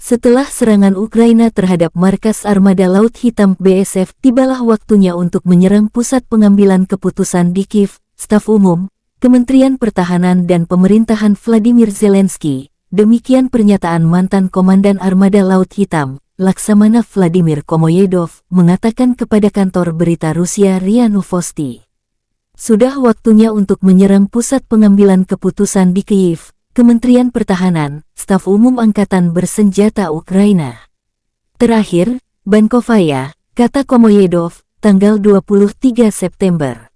Setelah serangan Ukraina terhadap markas Armada Laut Hitam BSF, tibalah waktunya untuk menyerang pusat pengambilan keputusan di Kiev. Staf Umum, Kementerian Pertahanan dan Pemerintahan Vladimir Zelensky. Demikian pernyataan mantan Komandan Armada Laut Hitam, Laksamana Vladimir Komoyedov, mengatakan kepada kantor berita Rusia RIA Novosti. Sudah waktunya untuk menyerang pusat pengambilan keputusan di Kiev. Kementerian Pertahanan, Staf Umum Angkatan Bersenjata Ukraina. Terakhir, Bankovaya, kata Komoyedov, tanggal 23 September.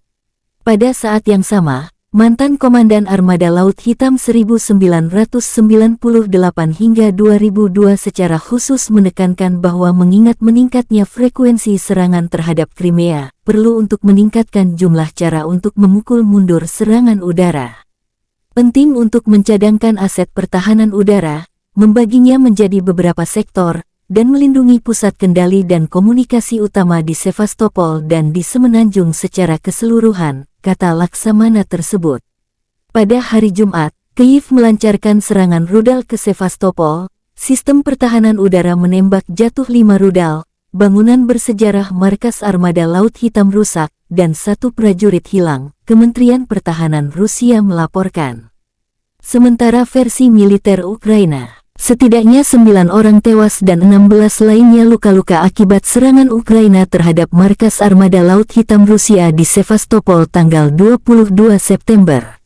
Pada saat yang sama, mantan Komandan Armada Laut Hitam 1998 hingga 2002 secara khusus menekankan bahwa mengingat meningkatnya frekuensi serangan terhadap Crimea, perlu untuk meningkatkan jumlah cara untuk memukul mundur serangan udara. Penting untuk mencadangkan aset pertahanan udara, membaginya menjadi beberapa sektor, dan melindungi pusat kendali dan komunikasi utama di Sevastopol dan di Semenanjung secara keseluruhan, kata Laksamana tersebut. Pada hari Jumat, Kiev melancarkan serangan rudal ke Sevastopol. Sistem pertahanan udara menembak jatuh 5 rudal, bangunan bersejarah markas Armada Laut Hitam rusak, dan 1 prajurit hilang, Kementerian Pertahanan Rusia melaporkan. Sementara versi militer Ukraina, setidaknya 9 orang tewas dan 16 lainnya luka-luka akibat serangan Ukraina terhadap markas Armada Laut Hitam Rusia di Sevastopol tanggal 22 September.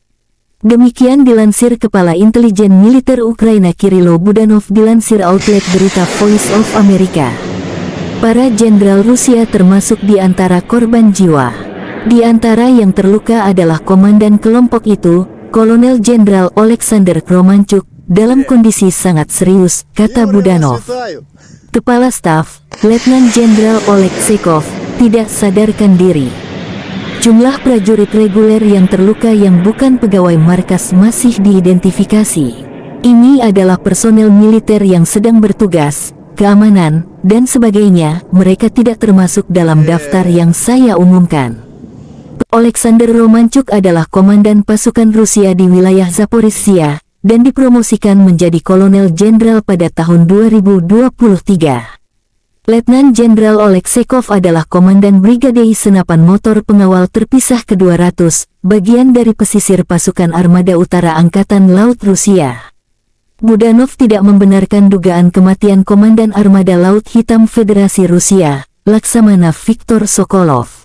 Demikian dilansir Kepala Intelijen Militer Ukraina Kirilo Budanov dilansir outlet berita Voice of America. Para jenderal Rusia termasuk di antara korban jiwa. Di antara yang terluka adalah komandan kelompok itu, Kolonel Jenderal Alexander Romanchuk, dalam kondisi sangat serius, kata Budanov. Kepala Staf, Letnan Jenderal Oleg Sekov, tidak sadarkan diri. Jumlah prajurit reguler yang terluka yang bukan pegawai markas masih diidentifikasi. Ini adalah personel militer yang sedang bertugas, keamanan, dan sebagainya. Mereka tidak termasuk dalam daftar yang saya umumkan. Alexander Romanchuk adalah komandan pasukan Rusia di wilayah Zaporizhia, dan dipromosikan menjadi kolonel jenderal pada tahun 2023. Letnan Jenderal Oleg Sekov adalah komandan Brigade Senapan Motor Pengawal Terpisah ke-200, bagian dari pesisir pasukan Armada Utara Angkatan Laut Rusia. Budanov tidak membenarkan dugaan kematian Komandan Armada Laut Hitam Federasi Rusia, Laksamana Viktor Sokolov.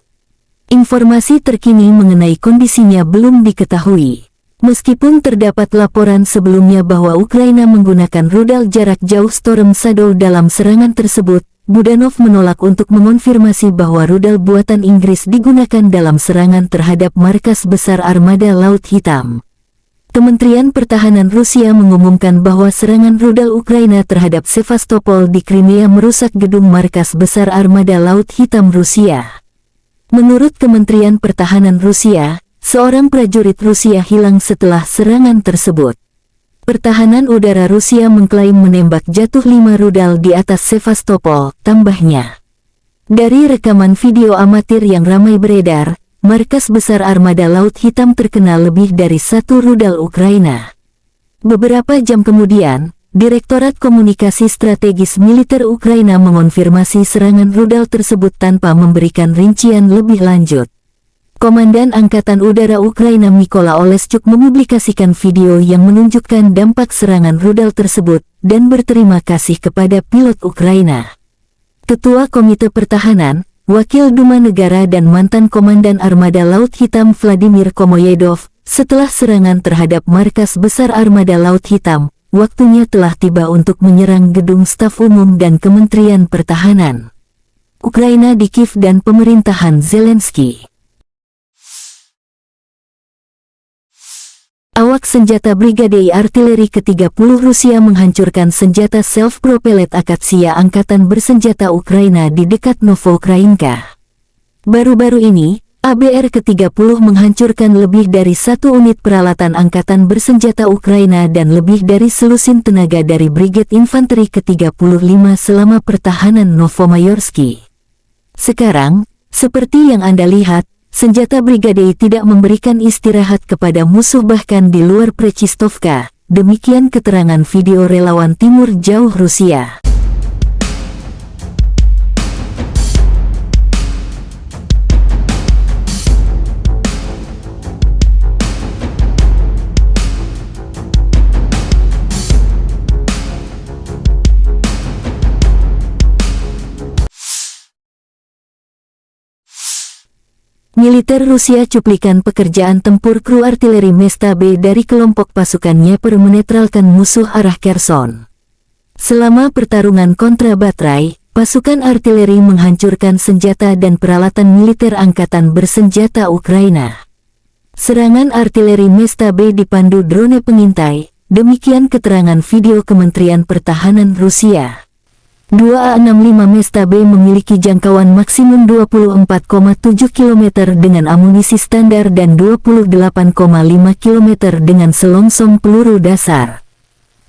Informasi terkini mengenai kondisinya belum diketahui. Meskipun terdapat laporan sebelumnya bahwa Ukraina menggunakan rudal jarak jauh Storm Shadow dalam serangan tersebut, Budanov menolak untuk mengonfirmasi bahwa rudal buatan Inggris digunakan dalam serangan terhadap markas besar Armada Laut Hitam. Kementerian Pertahanan Rusia mengumumkan bahwa serangan rudal Ukraina terhadap Sevastopol di Crimea merusak gedung markas besar Armada Laut Hitam Rusia. Menurut Kementerian Pertahanan Rusia, seorang prajurit Rusia hilang setelah serangan tersebut. Pertahanan udara Rusia mengklaim menembak jatuh 5 rudal di atas Sevastopol, tambahnya. Dari rekaman video amatir yang ramai beredar, markas besar Armada Laut Hitam terkena lebih dari 1 rudal Ukraina. Beberapa jam kemudian, Direktorat Komunikasi Strategis Militer Ukraina mengonfirmasi serangan rudal tersebut tanpa memberikan rincian lebih lanjut. Komandan Angkatan Udara Ukraina Mykola Oleschuk mempublikasikan video yang menunjukkan dampak serangan rudal tersebut dan berterima kasih kepada pilot Ukraina. Ketua Komite Pertahanan, Wakil Duma Negara dan mantan Komandan Armada Laut Hitam Vladimir Komoyedov, setelah serangan terhadap markas besar Armada Laut Hitam, waktunya telah tiba untuk menyerang gedung staf umum dan Kementerian Pertahanan Ukraina di Kiev dan pemerintahan Zelensky. Awak senjata Brigade Artileri ke-30 Rusia menghancurkan senjata self-propelled Akatsia Angkatan Bersenjata Ukraina di dekat Novokrainka. Baru-baru ini, ABR ke-30 menghancurkan lebih dari 1 unit peralatan Angkatan Bersenjata Ukraina dan lebih dari selusin tenaga dari Brigade Infanteri ke-35 selama pertahanan Novomayorsky. Sekarang, seperti yang Anda lihat, senjata brigade tidak memberikan istirahat kepada musuh bahkan di luar Prechistovka, demikian keterangan video relawan Timur Jauh Rusia. Militer Rusia cuplikan pekerjaan tempur kru artileri Mesta B dari kelompok pasukannya per menetralkan musuh arah Kherson. Selama pertarungan kontra baterai, pasukan artileri menghancurkan senjata dan peralatan militer angkatan bersenjata Ukraina. Serangan artileri Mesta B dipandu drone pengintai, demikian keterangan video Kementerian Pertahanan Rusia. 2A65 Mesta B memiliki jangkauan maksimum 24,7 km dengan amunisi standar dan 28,5 km dengan selongsong peluru dasar.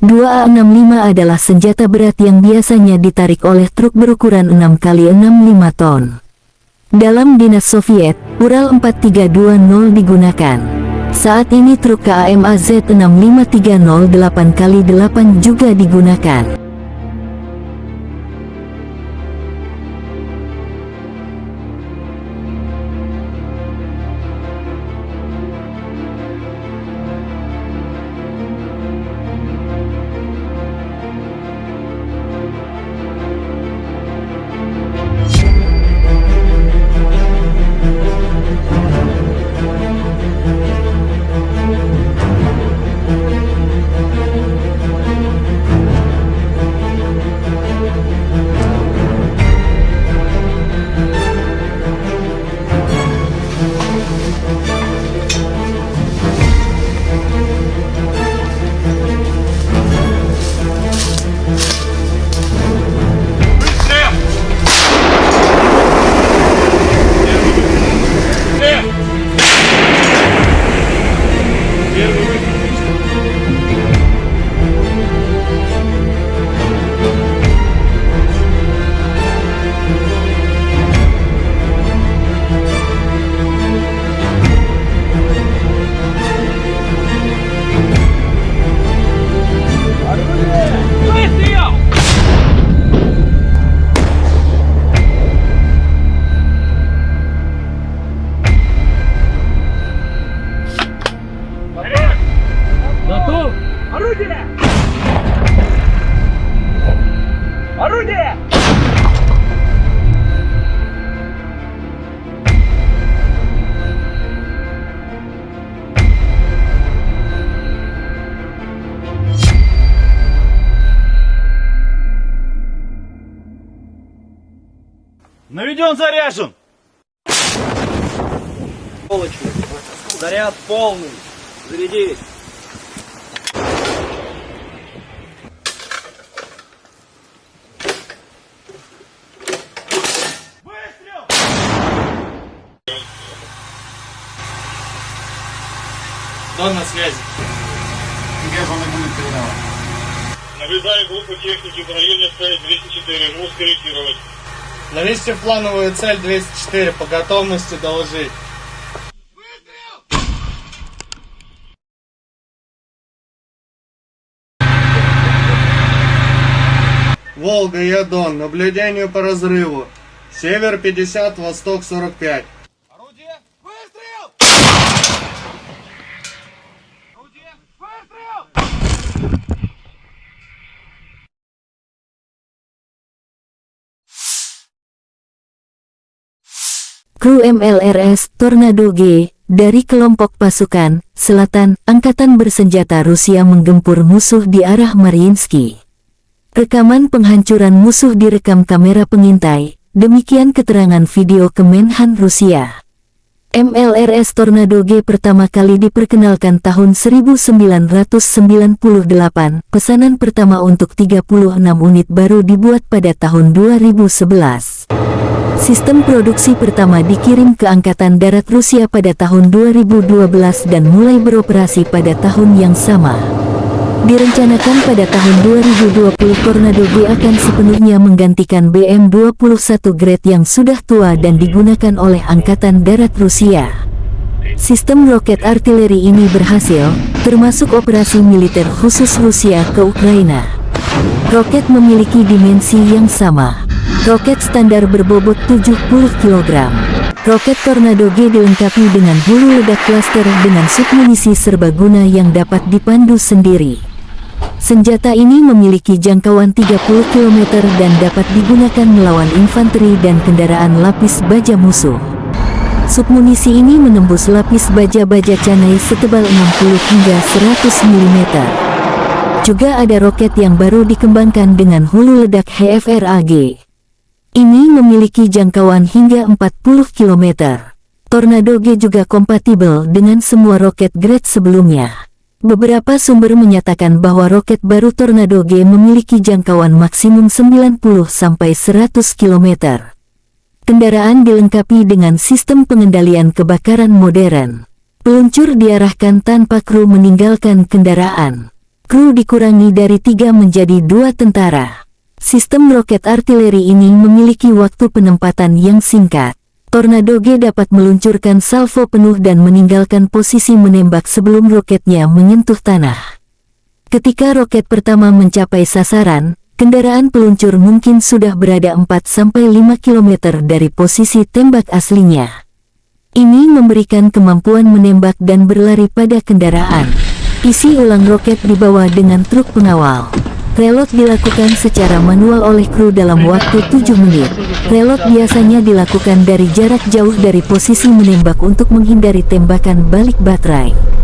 2A65 adalah senjata berat yang biasanya ditarik oleh truk berukuran 6x65 ton. Dalam dinas Soviet, Ural 4320 digunakan. Saat ini truk KAMAZ 65308 x 8 juga digunakan. Наведен, заряжен! Заряд полный. Зарядись. Выстрел! Дон на связи. Где же он и будет передавать? Наблюдаю группу техники в районе цели 204. Могу скорректировать. Навесьте плановую цель 204. По готовности доложить. Волга, я Дон. Наблюдению по разрыву. Север 50, восток 45. Орудие! Выстрел! Орудие! Выстрел! Kru MLRS Tornado G dari kelompok pasukan Selatan Angkatan Bersenjata Rusia menggempur musuh di arah Mariinsky. Rekaman penghancuran musuh direkam kamera pengintai, demikian keterangan video Kemenhan Rusia. MLRS Tornado G pertama kali diperkenalkan tahun 1998, pesanan pertama untuk 36 unit baru dibuat pada tahun 2011. Sistem produksi pertama dikirim ke Angkatan Darat Rusia pada tahun 2012 dan mulai beroperasi pada tahun yang sama. Direncanakan pada tahun 2020 Tornado G akan sepenuhnya menggantikan BM-21 Grade yang sudah tua dan digunakan oleh Angkatan Darat Rusia. Sistem roket artileri ini berhasil, termasuk operasi militer khusus Rusia ke Ukraina. Roket memiliki dimensi yang sama. Roket standar berbobot 70 kg. Roket Tornado G dilengkapi dengan hulu ledak klaster dengan submunisi serbaguna yang dapat dipandu sendiri. Senjata ini memiliki jangkauan 30 km dan dapat digunakan melawan infanteri dan kendaraan lapis baja musuh. Submunisi ini menembus lapis baja-baja canai setebal 60 hingga 100 mm. Juga ada roket yang baru dikembangkan dengan hulu ledak HFRAG. Ini memiliki jangkauan hingga 40 km. Tornado G juga kompatibel dengan semua roket grade sebelumnya. Beberapa sumber menyatakan bahwa roket baru Tornado G memiliki jangkauan maksimum 90-100 km. Kendaraan dilengkapi dengan sistem pengendalian kebakaran modern. Peluncur diarahkan tanpa kru meninggalkan kendaraan. Kru dikurangi dari 3 menjadi 2 tentara. Sistem roket artileri ini memiliki waktu penempatan yang singkat. Tornado G dapat meluncurkan salvo penuh dan meninggalkan posisi menembak sebelum roketnya menyentuh tanah. Ketika roket pertama mencapai sasaran, kendaraan peluncur mungkin sudah berada 4-5 km dari posisi tembak aslinya. Ini memberikan kemampuan menembak dan berlari pada kendaraan. Isi ulang roket dibawa dengan truk pengawal. Reload dilakukan secara manual oleh kru dalam waktu 7 menit. Reload biasanya dilakukan dari jarak jauh dari posisi menembak untuk menghindari tembakan balik baterai.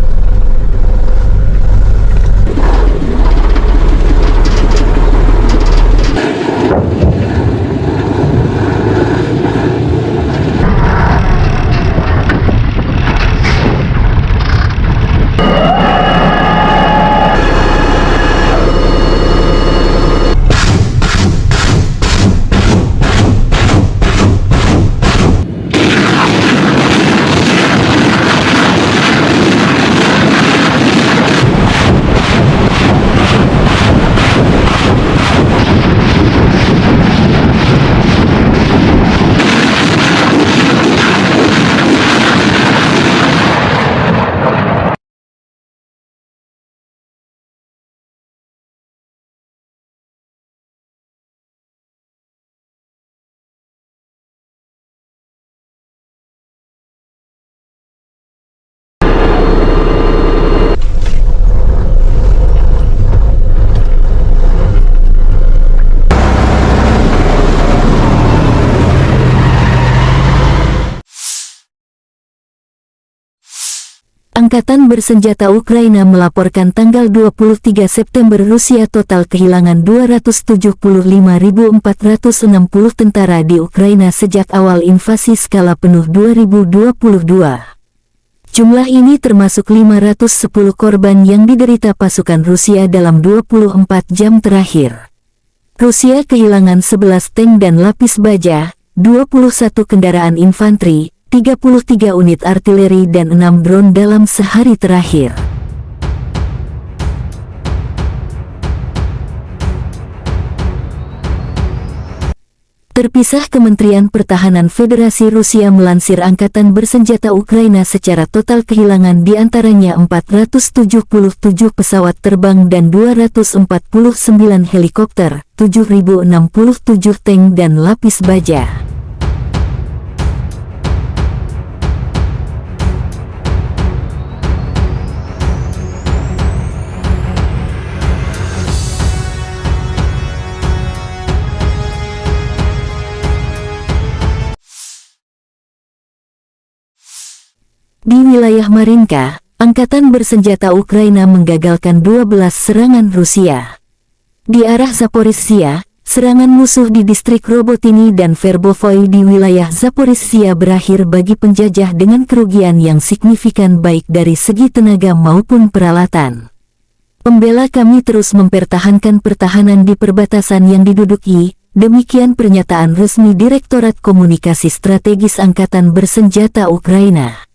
Angkatan bersenjata Ukraina melaporkan tanggal 23 September Rusia total kehilangan 275.460 tentara di Ukraina sejak awal invasi skala penuh 2022. Jumlah ini termasuk 510 korban yang diderita pasukan Rusia dalam 24 jam terakhir. Rusia kehilangan 11 tank dan lapis baja, 21 kendaraan infanteri, 33 unit artileri dan 6 drone dalam sehari terakhir. Terpisah, Kementerian Pertahanan Federasi Rusia melansir Angkatan Bersenjata Ukraina secara total kehilangan diantaranya 477 pesawat terbang dan 249 helikopter, 7.067 tank dan lapis baja. Di wilayah Marinka, Angkatan Bersenjata Ukraina menggagalkan 12 serangan Rusia. Di arah Zaporizhzhia, serangan musuh di distrik Robotini dan Verbovoy di wilayah Zaporizhzhia berakhir bagi penjajah dengan kerugian yang signifikan baik dari segi tenaga maupun peralatan. Pembela kami terus mempertahankan pertahanan di perbatasan yang diduduki, demikian pernyataan resmi Direktorat Komunikasi Strategis Angkatan Bersenjata Ukraina.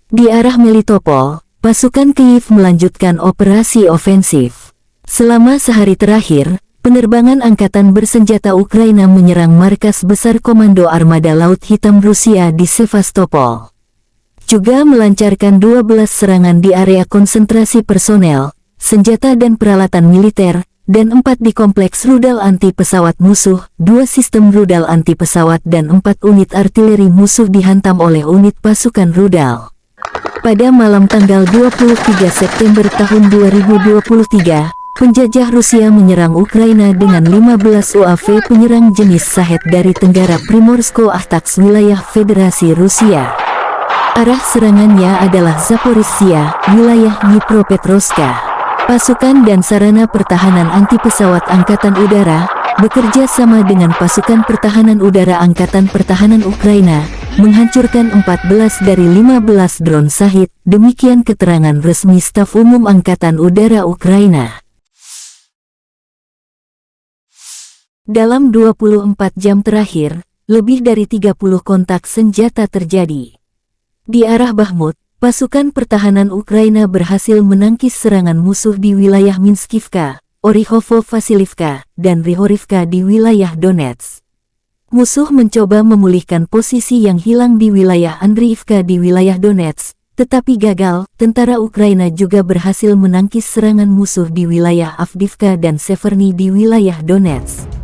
Di arah Melitopol, pasukan Kyiv melanjutkan operasi ofensif. Selama sehari terakhir, penerbangan Angkatan Bersenjata Ukraina menyerang markas besar Komando Armada Laut Hitam Rusia di Sevastopol. juga melancarkan 12 serangan di area konsentrasi personel, senjata dan peralatan militer, dan 4 di kompleks rudal anti-pesawat musuh, 2 sistem rudal anti-pesawat dan 4 unit artileri musuh dihantam oleh unit pasukan rudal. Pada malam tanggal 23 September tahun 2023, penjajah Rusia menyerang Ukraina dengan 15 UAV penyerang jenis Shahed dari Tenggara Primorsko-Akhtarsk wilayah Federasi Rusia. Arah serangannya adalah Zaporizhia, wilayah Dnipropetrovska. Pasukan dan sarana pertahanan anti-pesawat Angkatan Udara, bekerja sama dengan pasukan pertahanan udara Angkatan Pertahanan Ukraina, menghancurkan 14 dari 15 drone Shahed, demikian keterangan resmi Staf Umum Angkatan Udara Ukraina. Dalam 24 jam terakhir, lebih dari 30 kontak senjata terjadi. Di arah Bakhmut, pasukan pertahanan Ukraina berhasil menangkis serangan musuh di wilayah Minskivka, Oryhovo-Vasilivka, dan Rihorivka di wilayah Donetsk. Musuh mencoba memulihkan posisi yang hilang di wilayah Andriivka di wilayah Donetsk, tetapi gagal. Tentara Ukraina juga berhasil menangkis serangan musuh di wilayah Avdiivka dan Severny di wilayah Donetsk.